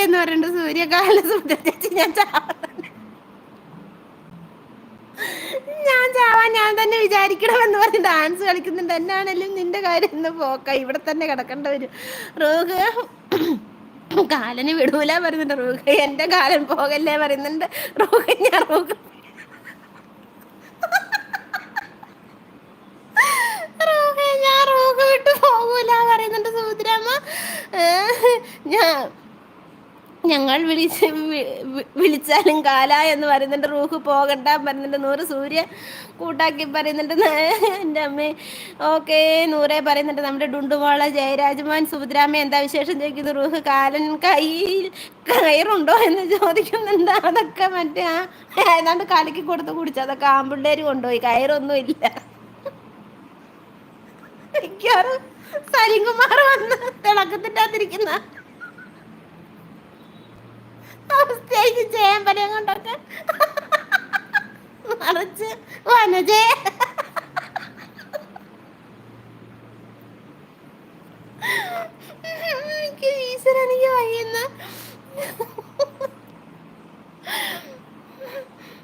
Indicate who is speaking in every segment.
Speaker 1: എന്ന് പറയുന്നുണ്ട് സൂര്യകാല സുന്ദര ചേച്ചി. ഞാൻ ചാവാൻ ഞാൻ തന്നെ വിചാരിക്കണമെന്ന് പറഞ്ഞ് ഡാൻസ് കളിക്കുന്നുണ്ട്. എന്നാണേലും നിന്റെ കാര്യം ഇന്ന് പോക്ക, ഇവിടെ തന്നെ കിടക്കേണ്ട വരും. റൂഹ് കാലന് വിടൂല പറയുന്നുണ്ട്. റൂഹ് എന്റെ കാലൻ പോകല്ലേ പറയുന്നുണ്ട്. റൂഹ് ഞാൻ റൂഹ് ഞാൻ റൂഹ് വിട്ട് പോകൂല പറയുന്നുണ്ട് സുഭദ്രാമ്മ. ഞാൻ ഞങ്ങൾ വിളിച്ചാലും കാല എന്ന് പറയുന്നുണ്ട്. റൂഹ് പോകണ്ട പറയുന്നുണ്ട്. നൂറ് സൂര്യ കൂട്ടാക്കി പറയുന്നുണ്ട്. എൻ്റെ അമ്മേ ഓക്കെ നൂറെ പറയുന്നുണ്ട്. നമ്മുടെ ഡുണ്ടുമോള ജയരാജുമാൻ സുഭദ്രാമ്മ എന്താ വിശേഷം ചോദിക്കുന്നു. റൂഹ് കാലൻ കയ്യിൽ കയറുണ്ടോ എന്ന് ചോദിക്കുന്നുണ്ട്. അതൊക്കെ മറ്റേ ഏതാണ്ട് കലക്കി കൊടുത്ത് കുടിച്ചു, അതൊക്കെ ആമ്പിള്ളേര് കൊണ്ടുപോയി, കയറൊന്നും ഇല്ല. മിക്കവാറും സലിംകുമാർ വന്ന് തിളക്കത്തിട്ടാതിരിക്കുന്ന അവസ്ഥയായി. ചേമ്പലം കൊണ്ടൊക്കെ മറിച്ച് വനജേ ഈശ്വരനിക്ക് വയ്യുന്ന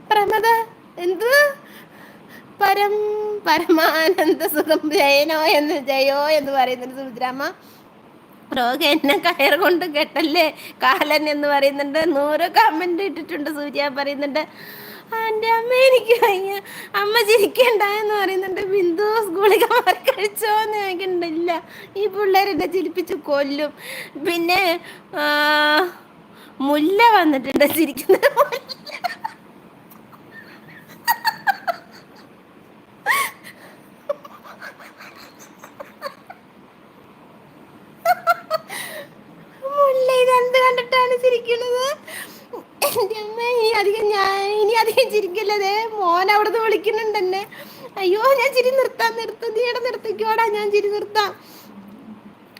Speaker 1: പ്രമദ എന്ത് പരമാനന്ദ സുഖം ജയോ എന്ന് പറയുന്നുണ്ട് സുഭദ്രാമ്മ. റോഗ എന്നെ കയർ കൊണ്ട് കെട്ടല്ലേ കാലൻ എന്ന് പറയുന്നുണ്ട്. 100 കമന്റ് ഇട്ടിട്ടുണ്ട്. സൂര്യ പറയുന്നുണ്ട് എൻ്റെ അമ്മ എനിക്ക് വയ്യ, അമ്മ ചിരിക്കണ്ട എന്ന് പറയുന്നുണ്ട്. ബിന്ദു ഗുളികമാർ കഴിച്ചോ എന്ന് ചോദിക്കുന്നുണ്ടില്ല. ഈ പിള്ളേരെന്നെ ചിരിപ്പിച്ച് കൊല്ലും. പിന്നെ മുല്ല വന്നിട്ടുണ്ട് ചിരിക്കുന്നത്. മുല്ല ഇതെന്ത് കണ്ടിട്ടാണ് ചിരിക്കുന്നത്? എൻ്റെ അമ്മ ഇനി അധികം ചിരിക്കല്ലേ. മോൻ അവിടുന്ന് വിളിക്കുന്നുണ്ട് എന്നെ. അയ്യോ ഞാൻ ചിരി നിർത്താം. നീടെ നിർത്തിക്കോടാ, ഞാൻ ചിരി നിർത്താം.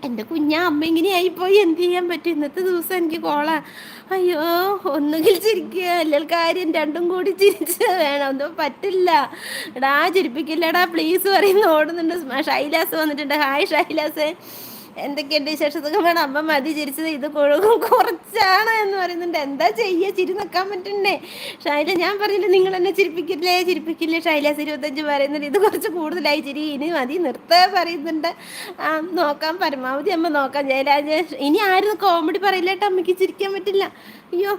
Speaker 1: എൻ്റെ കുഞ്ഞാ അമ്മ ഇങ്ങനെയായിപ്പോയി, എന്ത് ചെയ്യാൻ പറ്റും? ഇന്നത്തെ ദിവസം എനിക്ക് കോള. അയ്യോ ഒന്നുകിൽ ചിരിക്കുക അല്ലെങ്കിൽ കാര്യം രണ്ടും കൂടി ചിരിച്ച് വേണം, ഒന്നും പറ്റില്ല. എടാ ചിരിപ്പിക്കില്ലടാ പ്ലീസ് പറയുന്ന ഓടുന്നുണ്ട്. ഷൈലാസ് വന്നിട്ടുണ്ട്. ഹായ് ഷൈലാസ്, എന്തൊക്കെയുണ്ട് വിശേഷത്തൊക്കെ വേണം. അമ്മ മതി ചിരിച്ചത്, ഇത് കുറച്ചാണ് എന്ന് പറയുന്നുണ്ട്. എന്താ ചെയ്യുക, ചിരി നിൽക്കാൻ പറ്റണ്ടേ? ഷൈല ഞാൻ പറഞ്ഞില്ല നിങ്ങൾ എന്നെ ചിരിപ്പിക്കില്ലേ. ഷൈലാസ് 25 പറയുന്നുണ്ട്. ഇത് കുറച്ച് കൂടുതലായി ചിരി, ഇനി മതി നിർത്ത പറയുന്നുണ്ട്. നോക്കാം പരമാവധി അമ്മ നോക്കാം. ജയരാജ് ഇനി ആരും കോമഡി പറയില്ലേട്ടോ, അമ്മയ്ക്ക് ചിരിക്കാൻ പറ്റില്ല. അയ്യോ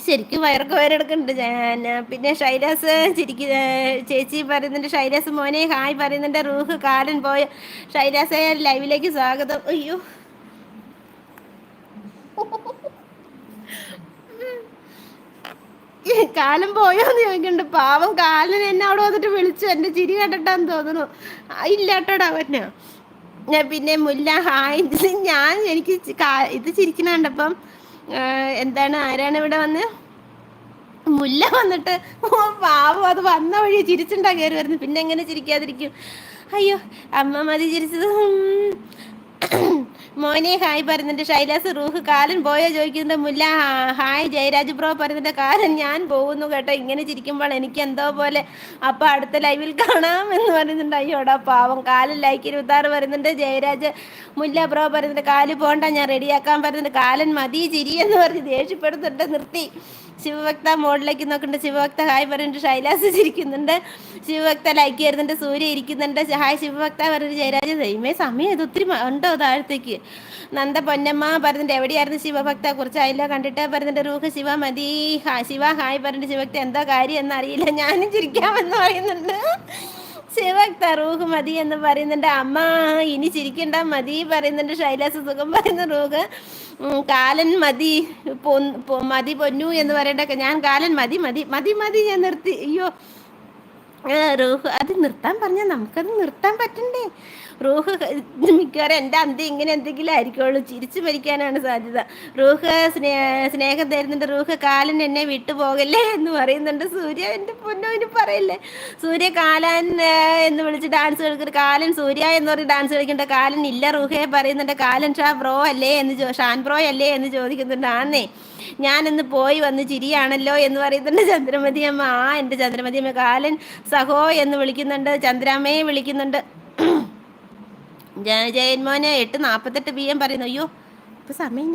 Speaker 1: ശരിക്കും വയറൊക്കെ വയറെടുക്കുന്നുണ്ട്. പിന്നെ ഷൈലാസ് ചേച്ചി പറയുന്നുണ്ട്. ഷൈലാസ് മോനെ ഹായ് പറയുന്നുണ്ട്. റൂഹ് കാലൻ പോയ ഷൈലാസ് ലൈവിലേക്ക് സ്വാഗതം. അയ്യോ കാലം പോയോന്ന് ചോദിക്കുന്നുണ്ട്. പാവം കാലൻ എന്നെ അവിടെ വന്നിട്ട് വിളിച്ചു, എൻ്റെ ചിരി കേട്ടിട്ടാന്ന് തോന്നുന്നു. ഇല്ല കേട്ടോടാ പറ്റാ. പിന്നെ മുല്ല ഹായ്. എനിക്ക് ഇത് ചിരിക്കണ കണ്ടപ്പം എന്താണ്, ആരാണ് ഇവിടെ വന്ന് മുല്ല വന്നിട്ട് പാവം അത് വന്ന വഴി ചിരിച്ചുണ്ടാ കയറി വരുന്നു. പിന്നെ എങ്ങനെ ചിരിക്കാതിരിക്കും? അയ്യോ അമ്മ മതി ചിരിച്ചത്. മോനെ ഹായ് പറയുന്നുണ്ട്. ഷൈലാസ് റൂഹ് കാലൻ പോയോ ചോദിക്കുന്നുണ്ട്. മുല്ല ഹായ്. ജയരാജ് ബ്രോ പറയുന്നുണ്ട്. കാലൻ ഞാൻ പോകുന്നു കേട്ടോ, ഇങ്ങനെ ചിരിക്കുമ്പോൾ എനിക്ക് എന്തോ പോലെ. അപ്പൊ അടുത്ത ലൈവിൽ കാണാം എന്ന് പറയുന്നുണ്ട്. അയ്യോടാ പാവം. കാലൻ ലൈക്ക് 26 പറയുന്നുണ്ട്. ജയരാജ് മുല്ല ബ്രോ പറയുന്നുണ്ട്. കാല് പോണ്ട ഞാൻ റെഡിയാക്കാൻ പറയുന്നുണ്ട്. കാലൻ മതി ചിരി എന്ന് പറഞ്ഞ് ദേഷ്യപ്പെടുന്നുണ്ട്. നിർത്തി. ശിവഭക്ത മോഡിലേക്ക് നോക്കുന്നുണ്ട്. ശിവഭക്ത ഹായ് പറയുന്നുണ്ട്. ഷൈലാസ് ചിരിക്കുന്നുണ്ട്. ശിവഭക്ത ലൈക്ക് ചെയ്യുന്നുണ്ട്. സൂര്യ ഇരിക്കുന്നുണ്ട്. ഹായ് ശിവഭക്ത പറയുന്നുണ്ട്. ജയരാജ് ദൈവമേ സമയം ഇത് ഒത്തിരി ഉണ്ടോ താഴത്തേക്ക്? നന്ദ പൊന്നമ്മ പറയുന്നുണ്ട്. എവിടെയായിരുന്നു ശിവഭക്ത, കുറിച്ചായില്ല കണ്ടിട്ട് പറയുന്നുണ്ട്. റൂഹ് ശിവ മതി ശിവ ഹായ് പറയുന്നുണ്ട്. ശിവഭക്ത എന്താ കാര്യം എന്നറിയില്ല, ഞാനും ചിരിക്കാമെന്ന് പറയുന്നുണ്ട്. ശിവഭക്ത റൂഹ് മതി എന്ന് പറയുന്നുണ്ട്. അമ്മ ഇനി ചിരിക്കണ്ട മതി പറയുന്നുണ്ട്. ഷൈലാസ് സുഖം പറയുന്ന. റൂഹ് കാലൻ മതി മതി പൊന്നു എന്ന് പറയണ്ടൊക്കെ. ഞാൻ കാലൻ മതി മതി മതി മതി ഞാൻ നിർത്തി. അയ്യോ റൂഹ് അത് നിർത്താൻ പറഞ്ഞാൽ നമുക്കത് നിർത്താൻ പറ്റണ്ടേ? റൂഹ് മിക്കവാറും എൻ്റെ അന്ത്യം ഇങ്ങനെ എന്തെങ്കിലും ആയിരിക്കുള്ളൂ, ചിരിച്ചു മരിക്കാനാണ് സാധ്യത. റൂഹ് സ്നേഹം തരുന്നുണ്ട്. റൂഹ് കാലൻ എന്നെ വിട്ടു പോകല്ലേ എന്ന് പറയുന്നുണ്ട്. സൂര്യ എൻ്റെ പൊന്നോന് പറയല്ലേ. സൂര്യ കാലൻ എന്ന് വിളിച്ച് ഡാൻസ് കളിക്കുന്നത്. കാലൻ സൂര്യ എന്ന് പറഞ്ഞ് ഡാൻസ് കളിക്കേണ്ട. കാലൻ ഇല്ല റൂഹയെ പറയുന്നുണ്ട്. കാലൻ ഷാ ബ്രോ അല്ലേ എന്ന് ഷാൻ ബ്രോ അല്ലേ എന്ന് ചോദിക്കുന്നുണ്ട്. ആന്നേ ഞാനിന്ന് പോയി വന്ന് ചിരിയാണല്ലോ എന്ന് പറയുന്നുണ്ട് ചന്ദ്രമതി അമ്മ. എൻ്റെ ചന്ദ്രമതി അമ്മ. കാലൻ സഹോ എന്ന് വിളിക്കുന്നുണ്ട്. ചന്ദ്രാമ്മയെ വിളിക്കുന്നുണ്ട്. ജയൻ മോനെ 8:48 PM പറയുന്നു. അയ്യോ ഇപ്പൊ സമയം